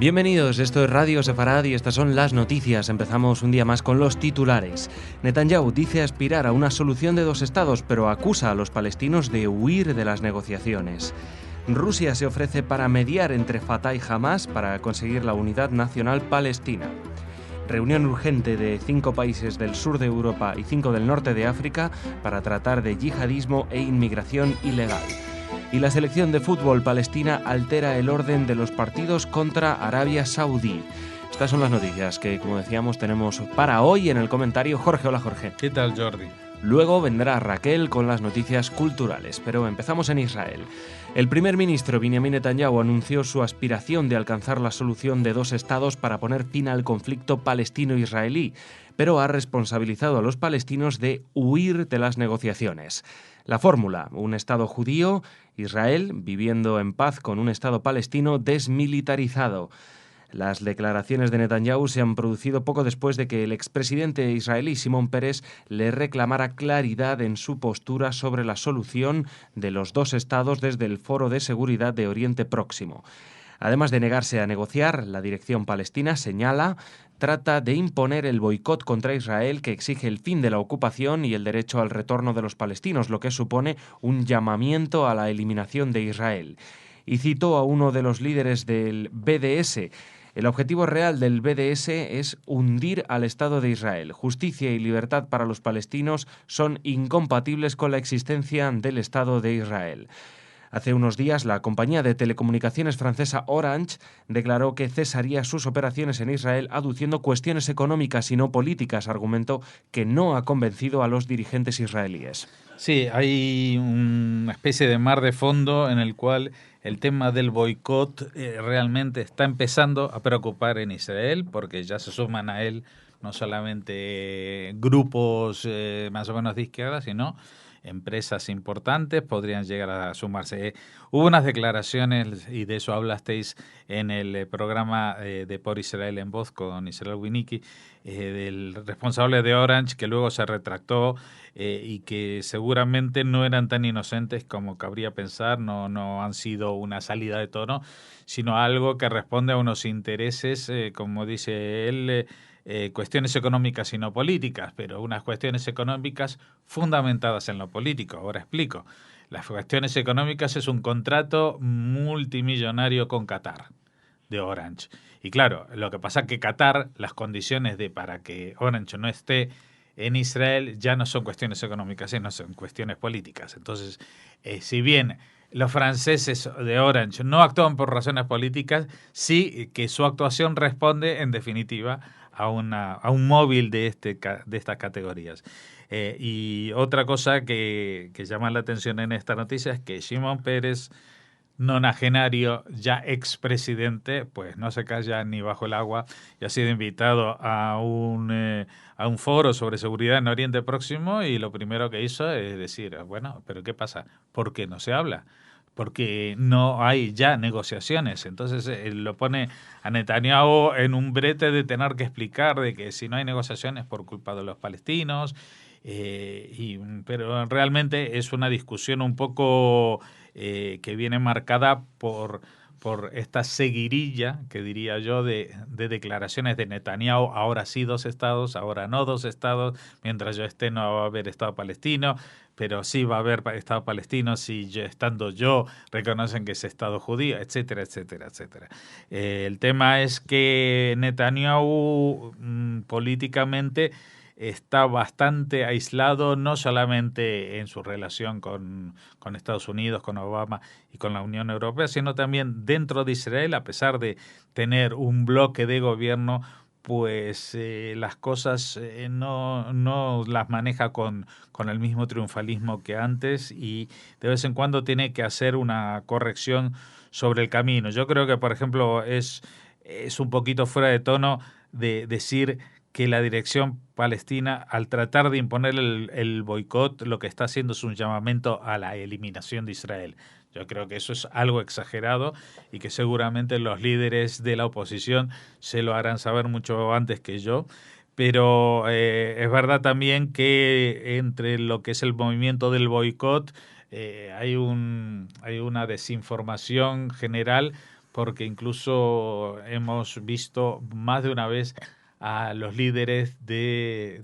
Bienvenidos, esto es Radio Sefarad y estas son las noticias. Empezamos un día más con los titulares. Netanyahu dice aspirar a una solución de dos estados, pero acusa a los palestinos de huir de las negociaciones. Rusia se ofrece para mediar entre Fatah y Hamas para conseguir la unidad nacional palestina. Reunión urgente de 5 países del sur de Europa y 5 del norte de África para tratar de yihadismo e inmigración ilegal. Y la selección de fútbol palestina altera el orden de los partidos contra Arabia Saudí. Estas son las noticias que, como decíamos, tenemos para hoy en el comentario. Jorge, hola Jorge. ¿Qué tal, Jordi? Luego vendrá Raquel con las noticias culturales, pero empezamos en Israel. El primer ministro Benjamin Netanyahu anunció su aspiración de alcanzar la solución de dos estados para poner fin al conflicto palestino-israelí, pero ha responsabilizado a los palestinos de huir de las negociaciones. La fórmula, un Estado judío, Israel viviendo en paz con un Estado palestino desmilitarizado. Las declaraciones de Netanyahu se han producido poco después de que el expresidente israelí Shimon Peres le reclamara claridad en su postura sobre la solución de los dos estados desde el Foro de Seguridad de Oriente Próximo. Además de negarse a negociar, la dirección palestina trata de imponer el boicot contra Israel que exige el fin de la ocupación y el derecho al retorno de los palestinos, lo que supone un llamamiento a la eliminación de Israel. Y citó a uno de los líderes del BDS. El objetivo real del BDS es hundir al Estado de Israel. Justicia y libertad para los palestinos son incompatibles con la existencia del Estado de Israel. Hace unos días, la compañía de telecomunicaciones francesa Orange declaró que cesaría sus operaciones en Israel aduciendo cuestiones económicas y no políticas, argumento que no ha convencido a los dirigentes israelíes. Sí, hay una especie de mar de fondo en el cual el tema del boicot realmente está empezando a preocupar en Israel, porque ya se suman a él no solamente grupos más o menos de izquierda, sino empresas importantes podrían llegar a sumarse. Hubo unas declaraciones, y de eso hablasteis en el programa de Por Israel en Voz con Israel Winnicki, del responsable de Orange, que luego se retractó y que seguramente no eran tan inocentes como cabría pensar, no han sido una salida de tono, sino algo que responde a unos intereses, como dice él, cuestiones económicas y no políticas, pero unas cuestiones económicas fundamentadas en lo político. Ahora explico. Las cuestiones económicas es un contrato multimillonario con Qatar, de Orange. Y claro, lo que pasa es que Qatar, las condiciones para que Orange no esté en Israel ya no son cuestiones económicas, sino son cuestiones políticas. Entonces, si bien los franceses de Orange no actúan por razones políticas, sí que su actuación responde, en definitiva, a un móvil de estas categorías. Y otra cosa que llama la atención en esta noticia es que Shimon Peres, nonagenario, ya expresidente, pues no se calla ni bajo el agua y ha sido invitado a un foro sobre seguridad en Oriente Próximo y lo primero que hizo es decir, bueno, pero ¿qué pasa? ¿Por qué no se habla? Porque no hay ya negociaciones. Entonces lo pone a Netanyahu en un brete de tener que explicar de que si no hay negociaciones por culpa de los palestinos, pero realmente es una discusión un poco que viene marcada por esta seguirilla, que diría yo, de declaraciones de Netanyahu, ahora sí dos estados, ahora no dos estados, mientras yo esté no va a haber Estado palestino, pero sí va a haber Estado palestino si estando yo reconocen que es Estado judío, etcétera, etcétera, etcétera. El tema es que Netanyahu políticamente está bastante aislado, no solamente en su relación con Estados Unidos, con Obama y con la Unión Europea, sino también dentro de Israel, a pesar de tener un bloque de gobierno, pues las cosas no las maneja con el mismo triunfalismo que antes y de vez en cuando tiene que hacer una corrección sobre el camino. Yo creo que, por ejemplo, es un poquito fuera de tono de decir que la dirección palestina, al tratar de imponer el boicot, lo que está haciendo es un llamamiento a la eliminación de Israel. Yo creo que eso es algo exagerado y que seguramente los líderes de la oposición se lo harán saber mucho antes que yo. Pero es verdad también que entre lo que es el movimiento del boicot hay una desinformación general porque incluso hemos visto más de una vez a los líderes de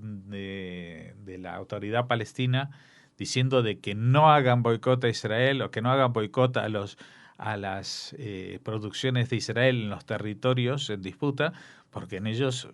la autoridad palestina diciendo de que no hagan boicot a Israel o que no hagan boicot a las producciones de Israel en los territorios en disputa, porque en ellos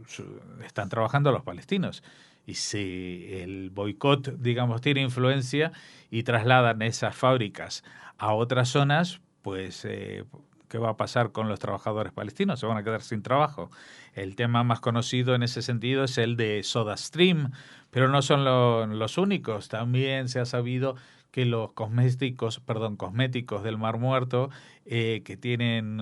están trabajando los palestinos. Y si el boicot, digamos, tiene influencia y trasladan esas fábricas a otras zonas, pues ¿qué va a pasar con los trabajadores palestinos? Se van a quedar sin trabajo. El tema más conocido en ese sentido es el de SodaStream, pero no son los únicos. También se ha sabido que los cosméticos del Mar Muerto, que tienen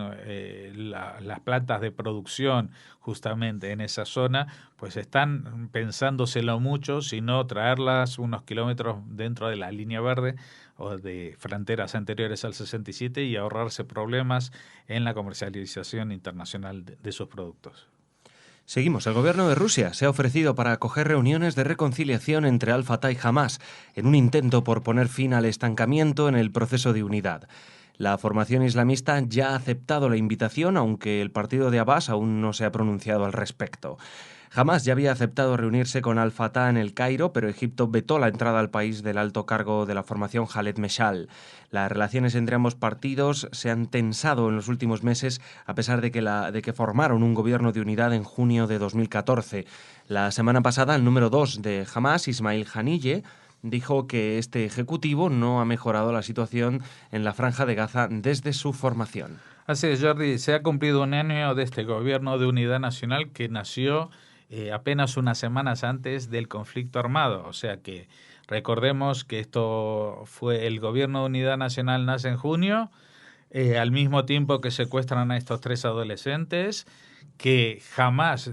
las plantas de producción justamente en esa zona, pues están pensándoselo mucho, si no traerlas unos kilómetros dentro de la línea verde o de fronteras anteriores al 67 y ahorrarse problemas en la comercialización internacional de sus productos. Seguimos. El gobierno de Rusia se ha ofrecido para acoger reuniones de reconciliación entre Al-Fatah y Hamás, en un intento por poner fin al estancamiento en el proceso de unidad. La formación islamista ya ha aceptado la invitación, aunque el partido de Abbas aún no se ha pronunciado al respecto. Hamás ya había aceptado reunirse con Al-Fatah en el Cairo, pero Egipto vetó la entrada al país del alto cargo de la formación Khaled Meshal. Las relaciones entre ambos partidos se han tensado en los últimos meses, a pesar de que formaron un gobierno de unidad en junio de 2014. La semana pasada, el número 2 de Hamás, Ismail Haniyeh, dijo que este ejecutivo no ha mejorado la situación en la Franja de Gaza desde su formación. Así es, Jordi, se ha cumplido un año de este gobierno de unidad nacional que nació apenas unas semanas antes del conflicto armado. O sea que recordemos que esto fue el gobierno de unidad nacional nace en junio, al mismo tiempo que secuestran a estos 3 adolescentes, que jamás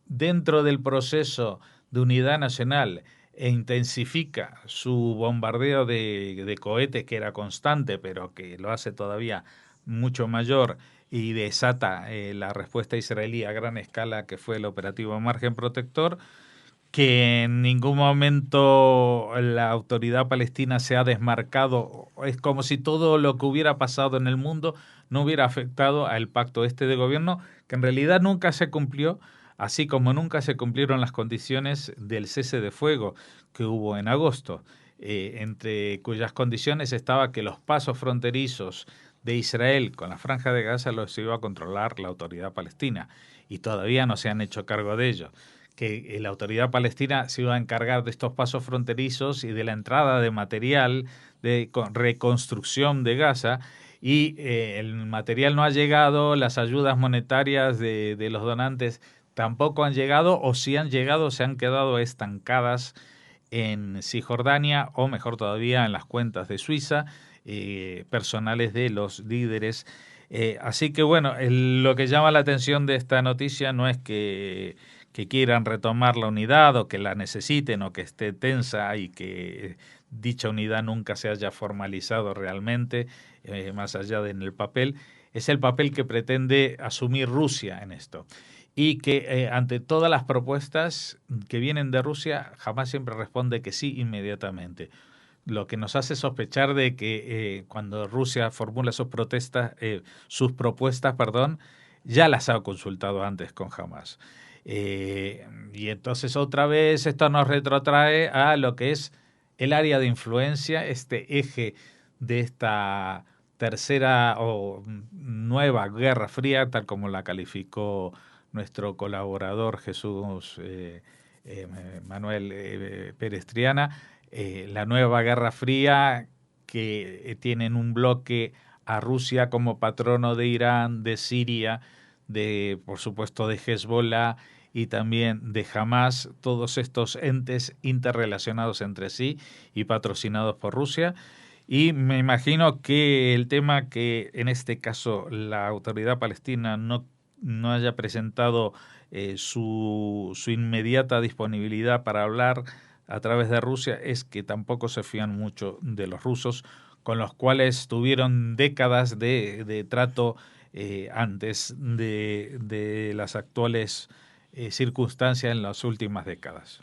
dentro del proceso de unidad nacional intensifica su bombardeo de cohetes, que era constante, pero que lo hace todavía mucho mayor, y desata la respuesta israelí a gran escala, que fue el operativo Margen Protector, que en ningún momento la autoridad palestina se ha desmarcado. Es como si todo lo que hubiera pasado en el mundo no hubiera afectado al pacto de gobierno, que en realidad nunca se cumplió, así como nunca se cumplieron las condiciones del cese de fuego que hubo en agosto, entre cuyas condiciones estaba que los pasos fronterizos de Israel con la Franja de Gaza los iba a controlar la autoridad palestina, y todavía no se han hecho cargo de ello. Que la autoridad palestina se iba a encargar de estos pasos fronterizos y de la entrada de material de reconstrucción de Gaza, y el material no ha llegado, las ayudas monetarias de los donantes tampoco han llegado, o si han llegado se han quedado estancadas en Cisjordania, o mejor todavía en las cuentas de Suiza, personales de los líderes. Así que bueno, lo que llama la atención de esta noticia no es que quieran retomar la unidad o que la necesiten o que esté tensa y que dicha unidad nunca se haya formalizado realmente, más allá de en el papel. Es el papel que pretende asumir Rusia en esto. Y que ante todas las propuestas que vienen de Rusia, jamás siempre responde que sí inmediatamente. Lo que nos hace sospechar de que cuando Rusia formula sus propuestas, ya las ha consultado antes con Hamás. Y entonces otra vez esto nos retrotrae a lo que es el área de influencia, este eje de esta tercera o nueva Guerra Fría, tal como la calificó nuestro colaborador Jesús Manuel Pérez Triana, la nueva Guerra Fría, que tienen un bloque a Rusia como patrono de Irán, de Siria, de por supuesto de Hezbollah y también de Hamás, todos estos entes interrelacionados entre sí y patrocinados por Rusia. Y me imagino que el tema que en este caso la autoridad palestina no haya presentado su inmediata disponibilidad para hablar a través de Rusia es que tampoco se fían mucho de los rusos, con los cuales tuvieron décadas de trato antes de las actuales circunstancias en las últimas décadas.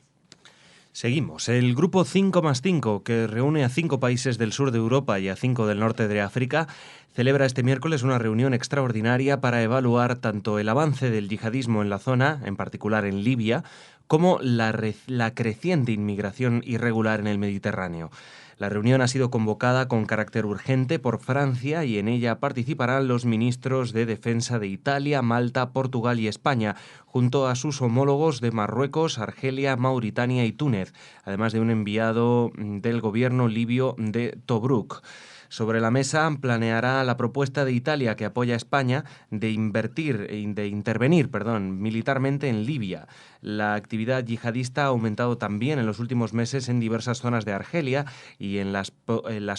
Seguimos. El grupo 5+5, que reúne a 5 países del sur de Europa y a 5 del norte de África, celebra este miércoles una reunión extraordinaria para evaluar tanto el avance del yihadismo en la zona, en particular en Libia, como la creciente inmigración irregular en el Mediterráneo. La reunión ha sido convocada con carácter urgente por Francia y en ella participarán los ministros de Defensa de Italia, Malta, Portugal y España, junto a sus homólogos de Marruecos, Argelia, Mauritania y Túnez, además de un enviado del gobierno libio de Tobruk. Sobre la mesa planeará la propuesta de Italia, que apoya a España, de intervenir militarmente en Libia. La actividad yihadista ha aumentado también en los últimos meses en diversas zonas de Argelia y en las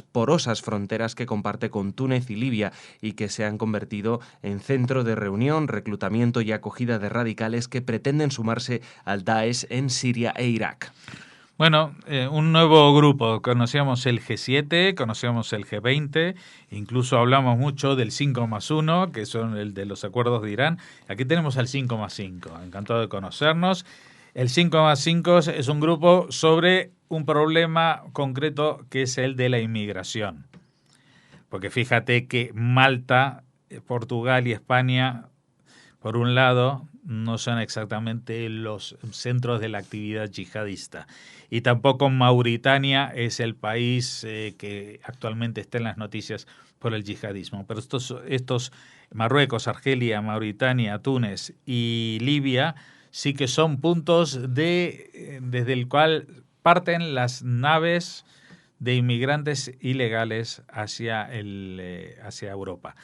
porosas fronteras que comparte con Túnez y Libia, y que se han convertido en centro de reunión, reclutamiento y acogida de radicales que pretenden sumarse al Daesh en Siria e Irak. Bueno, un nuevo grupo. Conocíamos el G7, conocíamos el G20, incluso hablamos mucho del 5+1, que son el de los acuerdos de Irán. Aquí tenemos al 5+5. Encantado de conocernos. El 5+5 es un grupo sobre un problema concreto, que es el de la inmigración. Porque fíjate que Malta, Portugal y España, por un lado, no son exactamente los centros de la actividad yihadista. Y tampoco Mauritania es el país que actualmente está en las noticias por el yihadismo. Pero estos Marruecos, Argelia, Mauritania, Túnez y Libia sí que son puntos desde el cual parten las naves de inmigrantes ilegales hacia Europa.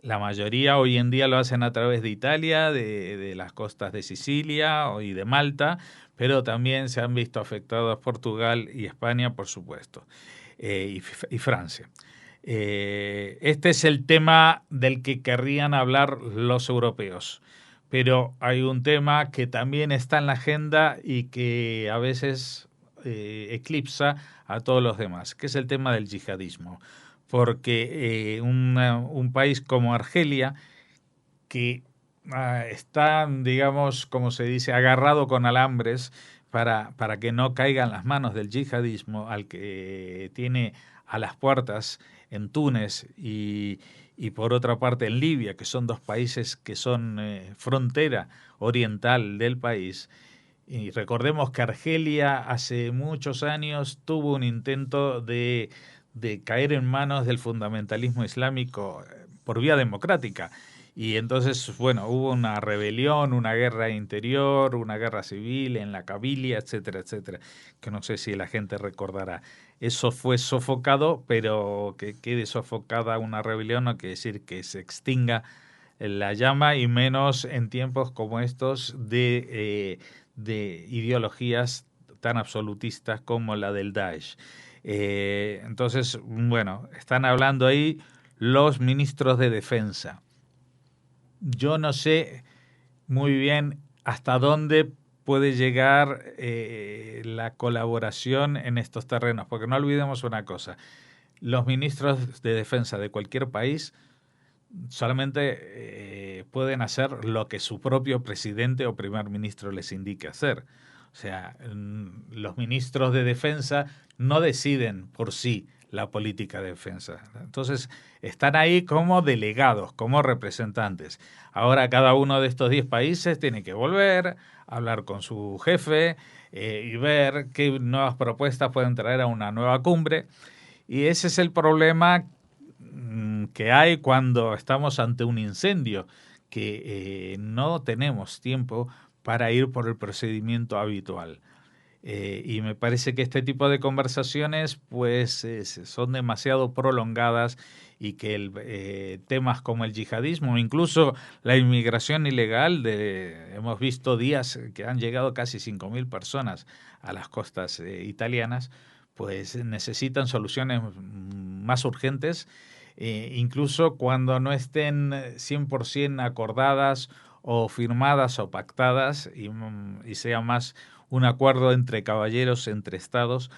La mayoría hoy en día lo hacen a través de Italia, de las costas de Sicilia y de Malta, pero también se han visto afectados Portugal y España, por supuesto, y Francia. Este es el tema del que querrían hablar los europeos, pero hay un tema que también está en la agenda y que a veces eclipsa a todos los demás, que es el tema del yihadismo. Porque un país como Argelia, que está, digamos, como se dice, agarrado con alambres para que no caiga en las manos del yihadismo, al que tiene a las puertas en Túnez y por otra parte en Libia, que son dos países que son frontera oriental del país. Y recordemos que Argelia hace muchos años tuvo un intento de caer en manos del fundamentalismo islámico por vía democrática. Y entonces, bueno, hubo una rebelión, una guerra interior, una guerra civil en la Kabilia, etcétera, etcétera, que no sé si la gente recordará. Eso fue sofocado, pero que quede sofocada una rebelión no quiere decir que se extinga la llama, y menos en tiempos como estos de ideologías tan absolutistas como la del Daesh. Entonces, bueno, están hablando ahí los ministros de defensa. Yo no sé muy bien hasta dónde puede llegar la colaboración en estos terrenos, porque no olvidemos una cosa: los ministros de defensa de cualquier país solamente pueden hacer lo que su propio presidente o primer ministro les indique hacer. O sea, los ministros de defensa no deciden por sí la política de defensa. Entonces, están ahí como delegados, como representantes. Ahora cada uno de estos 10 países tiene que volver a hablar con su jefe y ver qué nuevas propuestas pueden traer a una nueva cumbre. Y ese es el problema que hay cuando estamos ante un incendio, que no tenemos tiempo para ir por el procedimiento habitual. Y me parece que este tipo de conversaciones pues son demasiado prolongadas, y que temas como el yihadismo, incluso la inmigración ilegal, hemos visto días que han llegado casi 5.000 personas a las costas italianas, pues necesitan soluciones más urgentes, incluso cuando no estén 100% acordadas o firmadas o pactadas, y sea más un acuerdo entre caballeros, entre estados,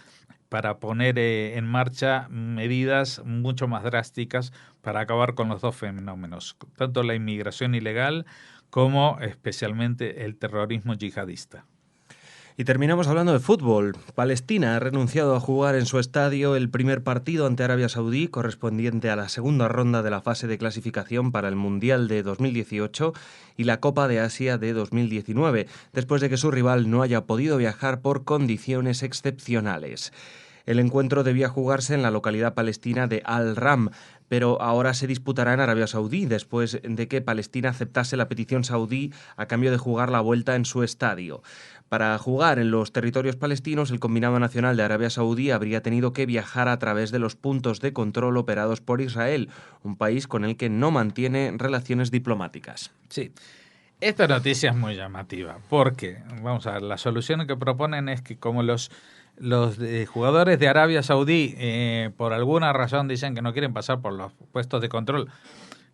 para poner en marcha medidas mucho más drásticas para acabar con los dos fenómenos, tanto la inmigración ilegal como especialmente el terrorismo yihadista. Y terminamos hablando de fútbol. Palestina ha renunciado a jugar en su estadio el primer partido ante Arabia Saudí, correspondiente a la segunda ronda de la fase de clasificación para el Mundial de 2018 y la Copa de Asia de 2019, después de que su rival no haya podido viajar por condiciones excepcionales. El encuentro debía jugarse en la localidad palestina de Al-Ram, pero ahora se disputará en Arabia Saudí, después de que Palestina aceptase la petición saudí a cambio de jugar la vuelta en su estadio. Para jugar en los territorios palestinos, el Combinado Nacional de Arabia Saudí habría tenido que viajar a través de los puntos de control operados por Israel, un país con el que no mantiene relaciones diplomáticas. Sí. Esta noticia es muy llamativa, porque, vamos a ver, la solución que proponen es que como los jugadores de Arabia Saudí por alguna razón dicen que no quieren pasar por los puestos de control,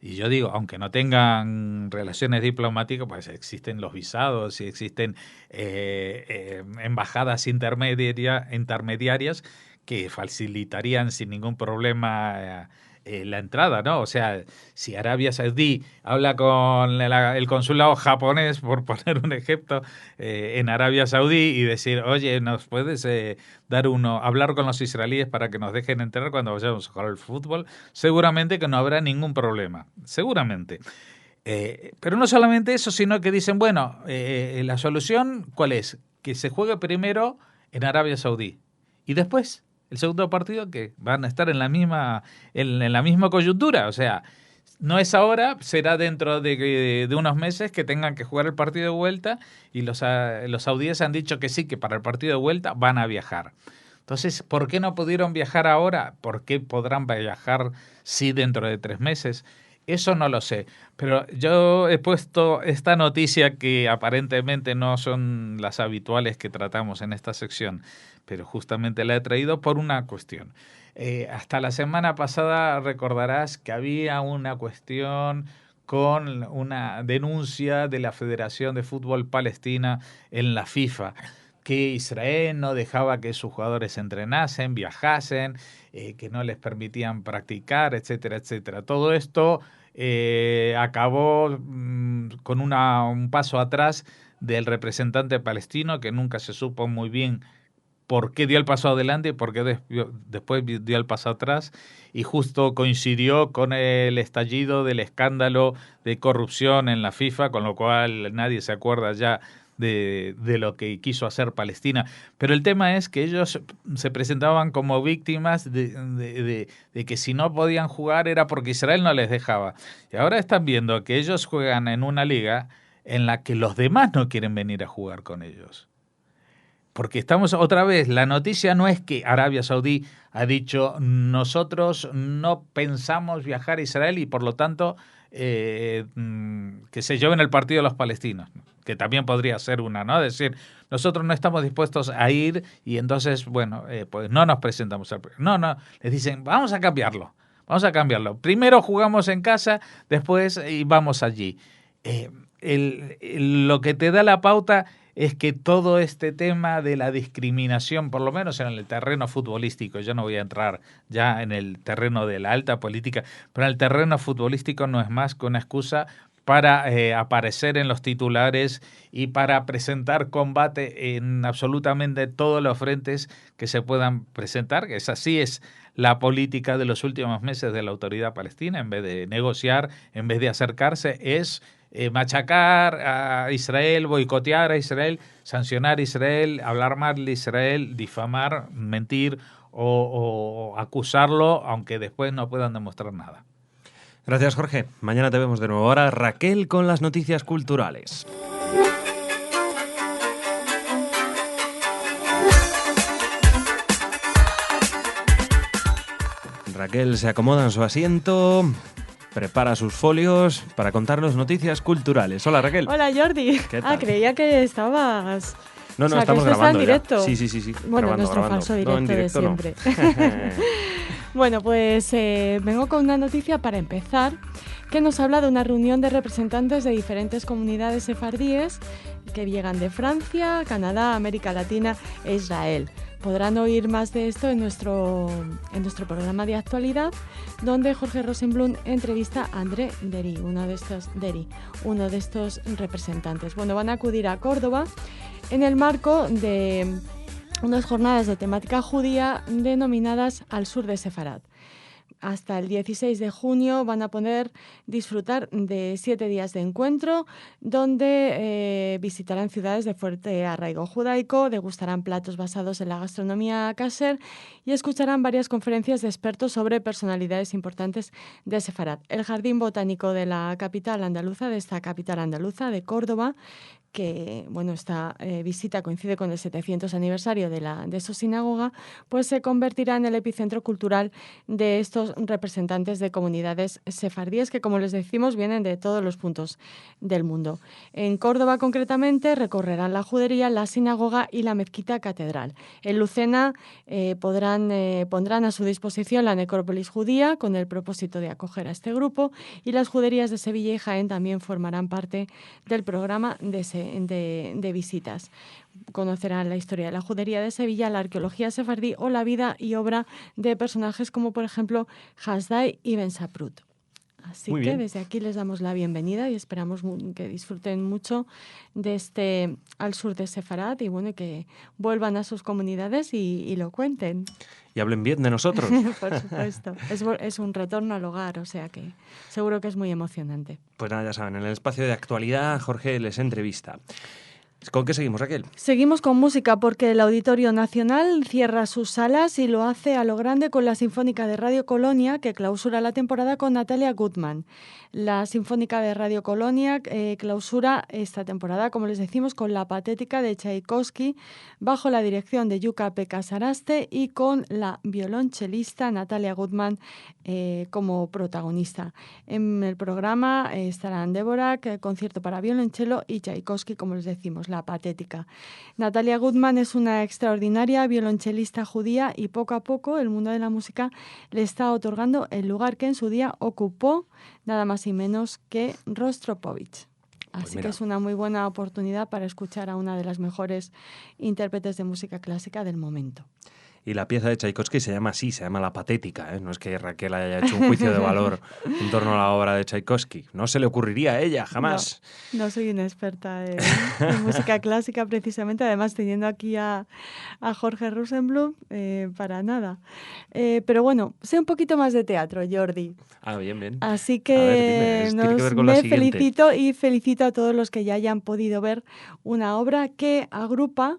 y yo digo, aunque no tengan relaciones diplomáticas, pues existen los visados y existen embajadas intermediarias que facilitarían sin ningún problema la entrada, ¿no? O sea, si Arabia Saudí habla con el consulado japonés, por poner un ejemplo, en Arabia Saudí y decir, oye, ¿nos puedes hablar con los israelíes para que nos dejen entrar cuando vayamos a jugar al fútbol? Seguramente que no habrá ningún problema, seguramente. Pero no solamente eso, sino que dicen, bueno, la solución, ¿cuál es? Que se juegue primero en Arabia Saudí y después el segundo partido, que van a estar en la misma coyuntura. O sea, no es ahora, será dentro de unos meses que tengan que jugar el partido de vuelta, y los saudíes han dicho que sí, que para el partido de vuelta van a viajar. Entonces, ¿por qué no pudieron viajar ahora? ¿Por qué podrán viajar sí dentro de 3 meses? Eso no lo sé, pero yo he puesto esta noticia que aparentemente no son las habituales que tratamos en esta sección, pero justamente la he traído por una cuestión. Hasta la semana pasada recordarás que había una cuestión con una denuncia de la Federación de Fútbol Palestina en la FIFA, que Israel no dejaba que sus jugadores entrenasen, viajasen, que no les permitían practicar, etcétera, etcétera. Todo esto acabó con un paso atrás del representante palestino, que nunca se supo muy bien por qué dio el paso adelante y por qué después dio el paso atrás, y justo coincidió con el estallido del escándalo de corrupción en la FIFA, con lo cual nadie se acuerda ya de lo que quiso hacer Palestina. Pero el tema es que ellos se presentaban como víctimas de que si no podían jugar era porque Israel no les dejaba. Y ahora están viendo que ellos juegan en una liga en la que los demás no quieren venir a jugar con ellos. Porque estamos otra vez, la noticia no es que Arabia Saudí ha dicho nosotros no pensamos viajar a Israel y por lo tanto que se lleven el partido de los palestinos, que también podría ser una, ¿no? Es decir, nosotros no estamos dispuestos a ir y entonces, bueno, pues no nos presentamos. No, les dicen, vamos a cambiarlo. Primero jugamos en casa, después vamos allí. Lo que te da la pauta es que todo este tema de la discriminación, por lo menos en el terreno futbolístico, yo no voy a entrar ya en el terreno de la alta política, pero en el terreno futbolístico no es más que una excusa para aparecer en los titulares y para presentar combate en absolutamente todos los frentes que se puedan presentar, que así es la política de los últimos meses de la autoridad palestina. En vez de negociar, en vez de acercarse, es machacar a Israel, boicotear a Israel, sancionar a Israel, hablar mal de Israel, difamar, mentir o acusarlo, aunque después no puedan demostrar nada. Gracias, Jorge. Mañana te vemos de nuevo. Ahora Raquel con las noticias culturales. Raquel se acomoda en su asiento, prepara sus folios para contarnos noticias culturales. Hola, Raquel. Hola, Jordi. ¿Qué tal? Creía que estabas... No, o sea, estamos que esto grabando está en directo. ya. Sí. Bueno, grabando, nuestro grabando. falso directo, no, en directo de siempre. Bueno, pues vengo con una noticia para empezar, que nos habla de una reunión de representantes de diferentes comunidades sefardíes que llegan de Francia, Canadá, América Latina e Israel. Podrán oír más de esto en nuestro programa de actualidad, donde Jorge Rosenblum entrevista a André Deri, uno de estos representantes. Bueno, van a acudir a Córdoba en el marco de unas jornadas de temática judía denominadas Al Sur de Sefarad. Hasta el 16 de junio van a poder disfrutar de 7 días de encuentro donde visitarán ciudades de fuerte arraigo judaico, degustarán platos basados en la gastronomía kasher y escucharán varias conferencias de expertos sobre personalidades importantes de Sefarad. El Jardín Botánico de la capital andaluza, de esta capital andaluza, de Córdoba, que esta visita coincide con el 700 aniversario de su sinagoga, pues se convertirá en el epicentro cultural de estos representantes de comunidades sefardíes que, como les decimos, vienen de todos los puntos del mundo. En Córdoba, concretamente, recorrerán la judería, la sinagoga y la mezquita catedral. En Lucena pondrán a su disposición la necrópolis judía con el propósito de acoger a este grupo, y las juderías de Sevilla y Jaén también formarán parte del programa de visitas. Conocerán la historia de la judería de Sevilla, la arqueología sefardí o la vida y obra de personajes como, por ejemplo, Hasdai y Ben Saprut. Así Muy que bien. desde aquí les damos la bienvenida y esperamos que disfruten mucho de este Al Sur de Sefarad y que vuelvan a sus comunidades y lo cuenten. Y hablen bien de nosotros. Por supuesto. Es un retorno al hogar, o sea que seguro que es muy emocionante. Pues nada, ya saben, en el espacio de actualidad Jorge les entrevista. ¿Con qué seguimos, Raquel? Seguimos con música porque el Auditorio Nacional cierra sus salas y lo hace a lo grande con la Sinfónica de Radio Colonia, que clausura la temporada con Natalia Gutman. La Sinfónica de Radio Colonia clausura esta temporada, como les decimos, con La Patética de Tchaikovsky, bajo la dirección de Jukka-Pekka Saraste y con la violonchelista Natalia Gutman como protagonista. En el programa estarán Dvorak, concierto para violonchelo, y Tchaikovsky, como les decimos, La Patética. Natalia Gutman es una extraordinaria violonchelista judía y poco a poco el mundo de la música le está otorgando el lugar que en su día ocupó nada más y menos que Rostropovich. Así que es una muy buena oportunidad para escuchar a una de las mejores intérpretes de música clásica del momento. Y la pieza de Tchaikovsky se llama así, se llama La Patética, ¿eh? No es que Raquel haya hecho un juicio de valor en torno a la obra de Tchaikovsky. No se le ocurriría a ella, jamás. No soy una experta en música clásica, precisamente. Además, teniendo aquí a Jorge Rosenblum, para nada. Pero bueno, sé un poquito más de teatro, Jordi. Ah, bien, bien. Así que, a ver, dime, tiene que ver con la siguiente. felicito y felicito a todos los que ya hayan podido ver una obra que agrupa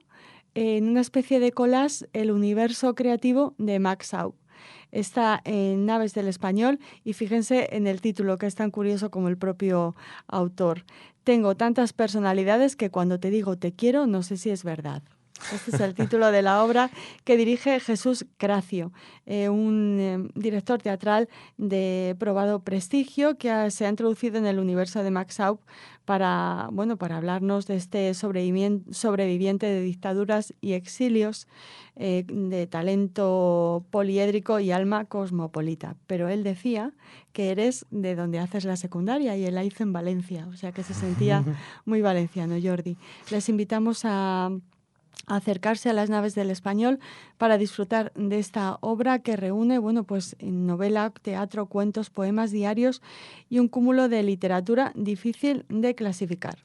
en una especie de collage el universo creativo de Max Aub. Está en Naves del Español y fíjense en el título, que es tan curioso como el propio autor. Tengo tantas personalidades que cuando te digo te quiero, no sé si es verdad. Este es el título de la obra que dirige Jesús Cracio, un director teatral de probado prestigio que se ha introducido en el universo de Max Aub para hablarnos de este sobreviviente de dictaduras y exilios, de talento poliédrico y alma cosmopolita. Pero él decía que eres de donde haces la secundaria y él la hizo en Valencia, o sea que se sentía muy valenciano, Jordi. Les invitamos a acercarse a las Naves del Español para disfrutar de esta obra que reúne, novela, teatro, cuentos, poemas, diarios y un cúmulo de literatura difícil de clasificar.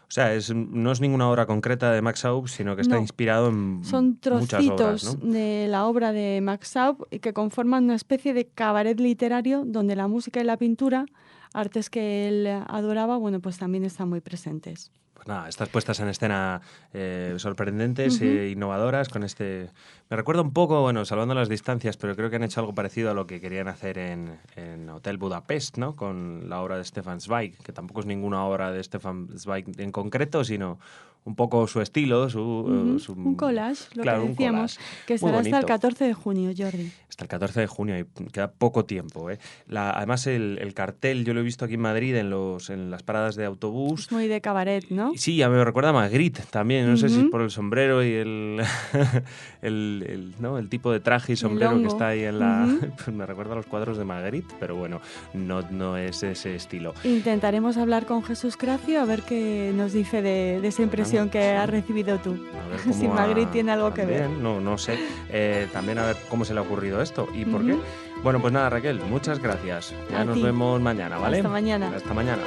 O sea, no es ninguna obra concreta de Max Aub, sino que está inspirado en son trocitos muchas obras, ¿no? de la obra de Max Aub que conforman una especie de cabaret literario donde la música y la pintura, artes que él adoraba, pues también están muy presentes. Pues nada, estas puestas en escena sorprendentes e innovadoras con este... Me recuerda un poco, salvando las distancias, pero creo que han hecho algo parecido a lo que querían hacer en Hotel Budapest, ¿no? Con la obra de Stefan Zweig, que tampoco es ninguna obra de Stefan Zweig en concreto, sino un poco su estilo, un collage, lo que decíamos, que estará hasta el 14 de junio, Jordi. Hasta el 14 de junio, y queda poco tiempo, ¿eh? Además, el cartel, yo lo he visto aquí en Madrid, en las paradas de autobús. Es muy de cabaret, ¿no? Sí, ya me recuerda a Magritte también, no sé si es por el sombrero y el tipo de traje y sombrero que está ahí en la... Pues me recuerda a los cuadros de Magritte, pero bueno, no es ese estilo. Intentaremos hablar con Jesús Cracio a ver qué nos dice de esa impresión que has recibido tú. Si Magritte tiene algo que ver. No sé. También a ver cómo se le ha ocurrido esto y por qué. Bueno, pues nada, Raquel, muchas gracias. Ya nos vemos mañana, ¿vale? Hasta mañana. Hasta mañana.